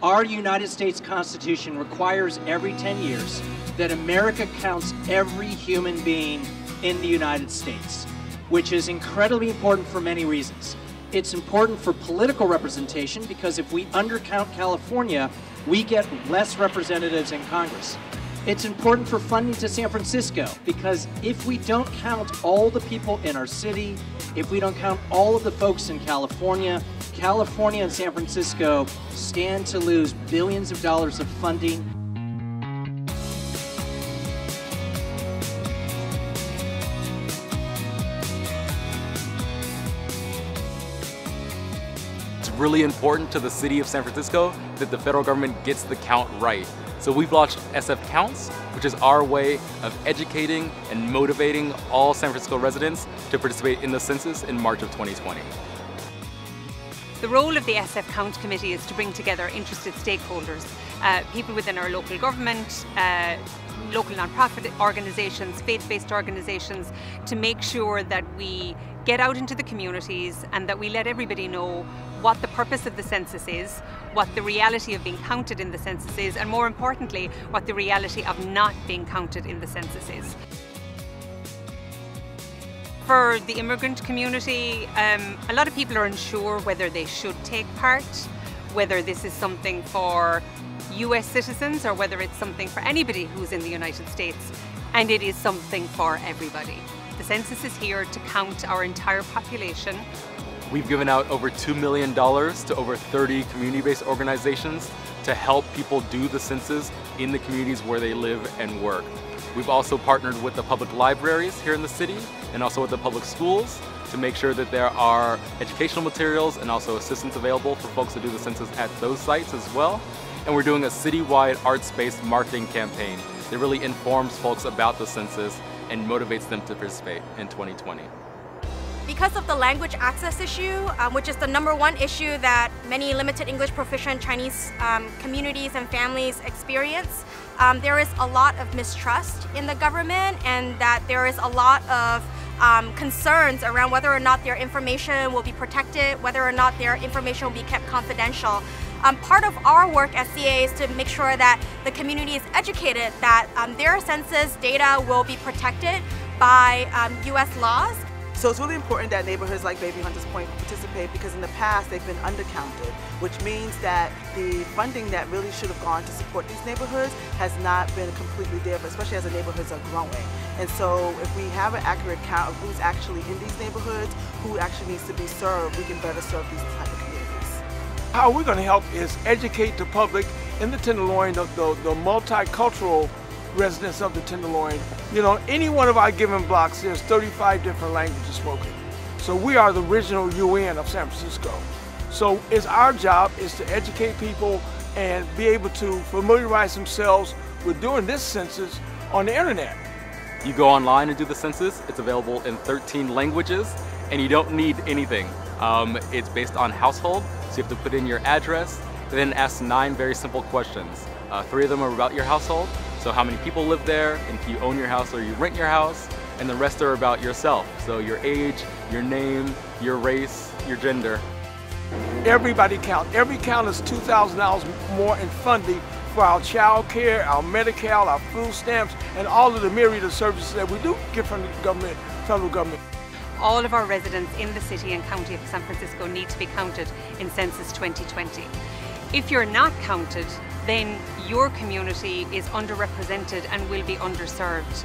Our United States Constitution requires every 10 years that America counts every human being in the United States, which is incredibly important for many reasons. It's important for political representation because if we undercount California, we get less representatives in Congress. It's important for funding to San Francisco because if we don't count all the people in our city, if we don't count all of the folks in California, California and San Francisco stand to lose billions of dollars of funding. It's really important to the city of San Francisco that the federal government gets the count right. So we've launched SF Counts, which is our way of educating and motivating all San Francisco residents to participate in the census in March of 2020. The role of the SF Count Committee is to bring together interested stakeholders, people within our local government, local non-profit organisations, faith-based organisations, to make sure that we get out into the communities and that we let everybody know what the purpose of the census is, what the reality of being counted in the census is, and more importantly, what the reality of not being counted in the census is. For the immigrant community, a lot of people are unsure whether they should take part, whether this is something for US citizens or whether it's something for anybody who's in the United States, and it is something for everybody. The census is here to count our entire population. We've given out over $2 million to over 30 community-based organizations to help people do the census in the communities where they live and work. We've also partnered with the public libraries here in the city and also with the public schools to make sure that there are educational materials and also assistance available for folks to do the census at those sites as well. And we're doing a citywide arts-based marketing campaign that really informs folks about the census and motivates them to participate in 2020. Because of the language access issue, which is the #1 issue that many limited English proficient Chinese communities and families experience, there is a lot of mistrust in the government, and that there is a lot of concerns around whether or not their information will be protected, whether or not their information will be kept confidential. Part of our work as CA is to make sure that the community is educated that their census data will be protected by US laws. So it's really important that neighborhoods like Baby Hunters Point participate because in the past they've been undercounted, which means that the funding that really should have gone to support these neighborhoods has not been completely there, especially as the neighborhoods are growing. And so if we have an accurate count of who's actually in these neighborhoods, who actually needs to be served, we can better serve these type of communities. How we're going to help is educate the public in the Tenderloin, the multicultural residents of the Tenderloin. You know, any one of our given blocks, there's 35 different languages spoken. So we are the original UN of San Francisco. So it's our job is to educate people and be able to familiarize themselves with doing this census on the internet. You go online and do the census. It's available in 13 languages, and you don't need anything. It's based on household, so you have to put in your address, and then ask 9 very simple questions. 3 of them are about your household. So how many people live there, and if you own your house or you rent your house, and the rest are about yourself. So your age, your name, your race, your gender. Everybody count. Every count is $2,000 more in funding for our child care, our Medi-Cal, our food stamps, and all of the myriad of services that we do get from the government, federal government. All of our residents in the city and county of San Francisco need to be counted in Census 2020. If you're not counted, then your community is underrepresented and will be underserved.